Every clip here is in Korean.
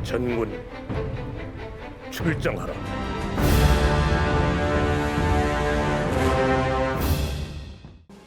전군 출정하라.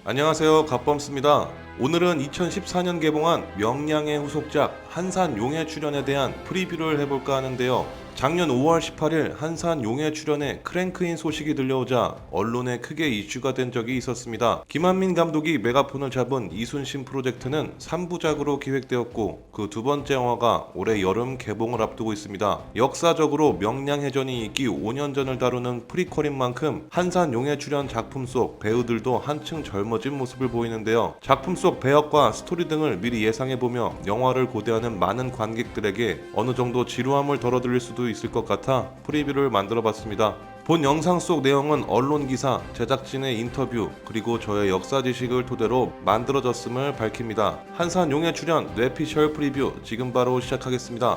안녕하세요, 갓범스입니다. 오늘은 2014년 개봉한 명량의 후속작 한산용의 출연에 대한 프리뷰를 해볼까 하는데요. 작년 5월 18일 한산용의 출연에 크랭크인 소식이 들려오자 언론에 크게 이슈가 된 적이 있었습니다. 김한민 감독이 메가폰을 잡은 이순신 프로젝트는 3부작으로 기획되었고 그 두 번째 영화가 올해 여름 개봉을 앞두고 있습니다. 역사적으로 명량해전이 있기 5년 전을 다루는 프리퀄인 만큼 한산용의 출연 작품 속 배우들도 한층 젊어진 모습을 보이는데요. 작품 속 배역과 스토리 등을 미리 예상해보며 영화를 고대하는 많은 관객들에게 어느 정도 지루함을 덜어드릴 수도 있을 것 같아 프리뷰를 만들어봤습니다. 본 영상 속 내용은 언론 기사, 제작진의 인터뷰, 그리고 저의 역사 지식을 토대로 만들어졌음을 밝힙니다. 한산용의 출연 뇌피셜 프리뷰 지금 바로 시작하겠습니다.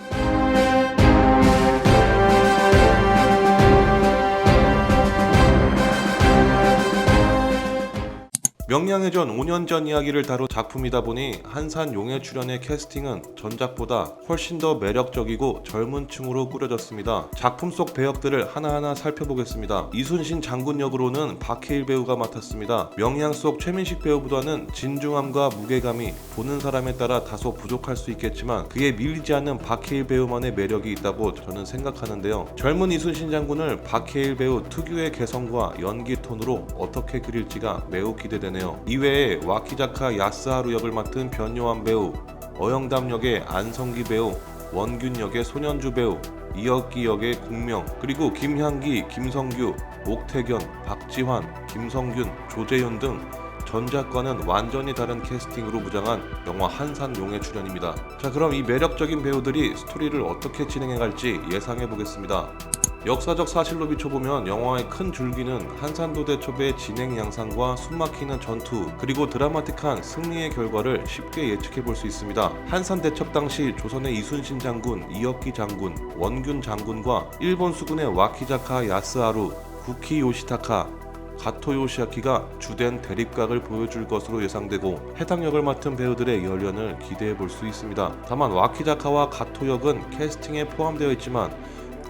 명량해전 5년 전 이야기를 다룬 작품이다 보니 한산용의 출연의 캐스팅은 전작보다 훨씬 더 매력적이고 젊은 층으로 꾸려졌습니다. 작품 속 배역들을 하나하나 살펴보겠습니다. 이순신 장군 역으로는 박해일 배우가 맡았습니다. 명량 속 최민식 배우보다는 진중함과 무게감이 보는 사람에 따라 다소 부족할 수 있겠지만 그에 밀리지 않는 박해일 배우만의 매력이 있다고 저는 생각하는데요. 젊은 이순신 장군을 박해일 배우 특유의 개성과 연기 톤으로 어떻게 그릴지가 매우 기대되네요. 이외에 와키자카 야스하루 역을 맡은 변요한 배우, 어영담 역의 안성기 배우, 원균 역의 손현주 배우, 이혁기 역의 공명, 그리고 김향기, 김성규, 옥태견, 박지환, 김성균, 조재윤 등 전작과는 완전히 다른 캐스팅으로 무장한 영화 한산용의 출연입니다. 자, 그럼 이 매력적인 배우들이 스토리를 어떻게 진행해갈지 예상해보겠습니다. 역사적 사실로 비춰보면 영화의 큰 줄기는 한산도 대첩의 진행 양상과 숨막히는 전투, 그리고 드라마틱한 승리의 결과를 쉽게 예측해볼 수 있습니다. 한산 대첩 당시 조선의 이순신 장군, 이혁기 장군, 원균 장군과 일본 수군의 와키자카 야스하루, 구키 요시타카, 가토 요시아키가 주된 대립각을 보여줄 것으로 예상되고 해당 역을 맡은 배우들의 열연을 기대해볼 수 있습니다. 다만 와키자카와 가토 역은 캐스팅에 포함되어 있지만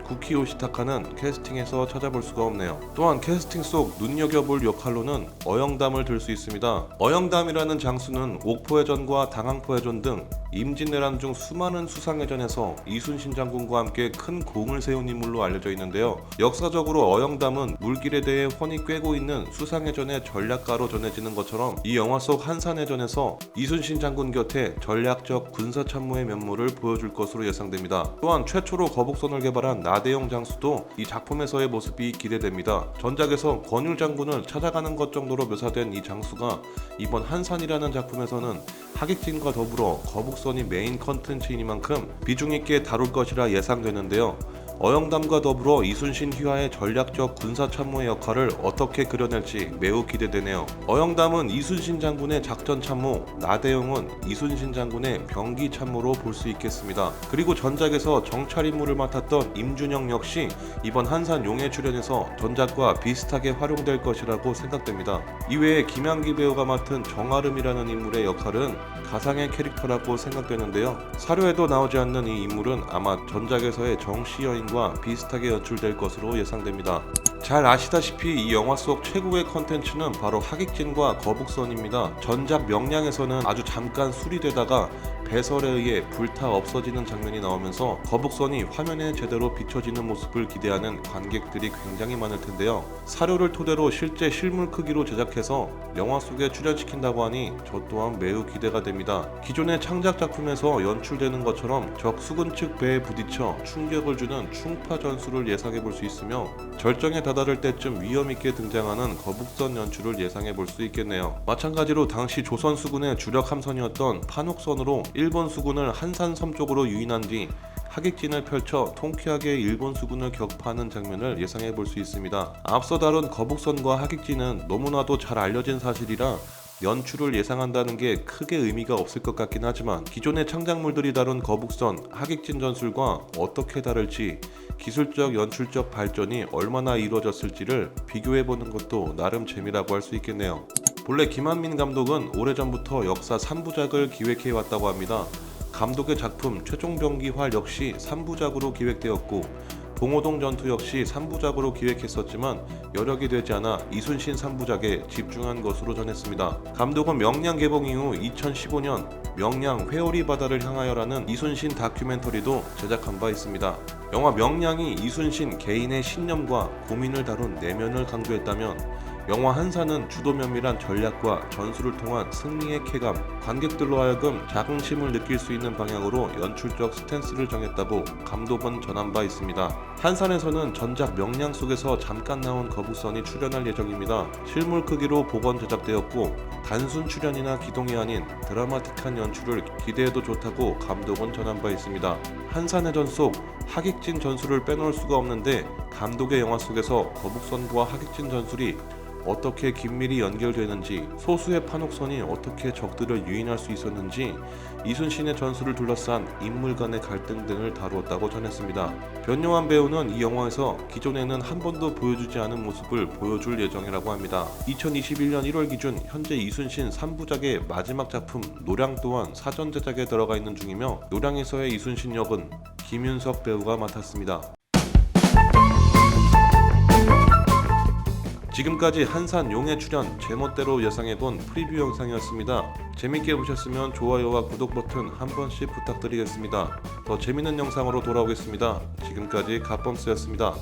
구키 요시타카는 캐스팅에서 찾아볼 수가 없네요. 또한 캐스팅 속 눈여겨볼 역할로는 어영담을 들 수 있습니다. 어영담이라는 장수는 옥포해전과 당항포해전 등 임진왜란 중 수많은 수상해전에서 이순신 장군과 함께 큰 공을 세운 인물로 알려져 있는데요. 역사적으로 어영담은 물길에 대해 훤히 꿰고 있는 수상해전의 전략가로 전해지는 것처럼 이 영화 속 한산해전에서 이순신 장군 곁에 전략적 군사참모의 면모를 보여줄 것으로 예상됩니다. 또한 최초로 거북선을 개발한 나대용 장수도 이 작품에서의 모습이 기대됩니다. 전작에서 권율 장군을 찾아가는 것 정도로 묘사된 이 장수가 이번 한산이라는 작품에서는 하객진과 더불어 거북선이 메인 컨텐츠이니만큼 비중 있게 다룰 것이라 예상되는데요. 어영담과 더불어 이순신 휘하의 전략적 군사참모의 역할을 어떻게 그려낼지 매우 기대되네요. 어영담은 이순신 장군의 작전참모, 나대용은 이순신 장군의 병기참모로 볼 수 있겠습니다. 그리고 전작에서 정찰 임무를 맡았던 임준영 역시 이번 한산용의 출연에서 전작과 비슷하게 활용될 것이라고 생각됩니다. 이외에 김향기 배우가 맡은 정아름이라는 인물의 역할은 가상의 캐릭터라고 생각되는데요. 사료에도 나오지 않는 이 인물은 아마 전작에서의 정씨 여인과 비슷하게 연출될 것으로 예상됩니다. 잘 아시다시피 이 영화 속 최고의 컨텐츠는 바로 하객진과 거북선입니다. 전작 명량에서는 아주 잠깐 수리되다가 배설에 의해 불타 없어지는 장면이 나오면서 거북선이 화면에 제대로 비춰지는 모습을 기대하는 관객들이 굉장히 많을 텐데요. 사료를 토대로 실제 실물 크기로 제작해서 영화 속에 출연시킨다고 하니 저 또한 매우 기대가 됩니다. 기존의 창작 작품에서 연출되는 것처럼 적 수군 측 배에 부딪혀 충격을 주는 충파 전술을 예상해 볼 수 있으며 절정에 다다를 때쯤 위험있게 등장하는 거북선 연출을 예상해 볼 수 있겠네요. 마찬가지로 당시 조선 수군의 주력 함선이었던 판옥선으로 일본 수군을 한산섬 쪽으로 유인한 뒤 하객진을 펼쳐 통쾌하게 일본 수군을 격파하는 장면을 예상해 볼 수 있습니다. 앞서 다룬 거북선과 하객진은 너무나도 잘 알려진 사실이라 연출을 예상한다는 게 크게 의미가 없을 것 같긴 하지만 기존의 창작물들이 다룬 거북선, 하객진 전술과 어떻게 다를지 기술적 연출적 발전이 얼마나 이루어졌을지를 비교해보는 것도 나름 재미라고 할 수 있겠네요. 본래 김한민 감독은 오래전부터 역사 3부작을 기획해왔다고 합니다. 감독의 작품 최종병기활 역시 3부작으로 기획되었고 봉오동 전투 역시 3부작으로 기획했었지만 여력이 되지 않아 이순신 3부작에 집중한 것으로 전했습니다. 감독은 명량 개봉 이후 2015년 명량 회오리 바다를 향하여라는 이순신 다큐멘터리도 제작한 바 있습니다. 영화 명량이 이순신 개인의 신념과 고민을 다룬 내면을 강조했다면 영화 한산은 주도 면밀한 전략과 전술을 통한 승리의 쾌감, 관객들로 하여금 자긍심을 느낄 수 있는 방향으로 연출적 스탠스를 정했다고 감독은 전한 바 있습니다. 한산에서는 전작 명량 속에서 잠깐 나온 거북선이 출연할 예정입니다. 실물 크기로 복원 제작되었고 단순 출연이나 기동이 아닌 드라마틱한 연출을 기대해도 좋다고 감독은 전한 바 있습니다. 한산해전 속 하객진 전술을 빼놓을 수가 없는데 감독의 영화 속에서 거북선과 하객진 전술이 어떻게 긴밀히 연결되는지, 소수의 판옥선이 어떻게 적들을 유인할 수 있었는지, 이순신의 전술을 둘러싼 인물 간의 갈등 등을 다루었다고 전했습니다. 변요한 배우는 이 영화에서 기존에는 한 번도 보여주지 않은 모습을 보여줄 예정이라고 합니다. 2021년 1월 기준 현재 이순신 3부작의 마지막 작품 노량 또한 사전 제작에 들어가 있는 중이며 노량에서의 이순신 역은 김윤석 배우가 맡았습니다. 지금까지 한산 용의 출연 제멋대로 예상해본 프리뷰 영상이었습니다. 재밌게 보셨으면 좋아요와 구독 버튼 한 번씩 부탁드리겠습니다. 더 재밌는 영상으로 돌아오겠습니다. 지금까지 갓범스였습니다.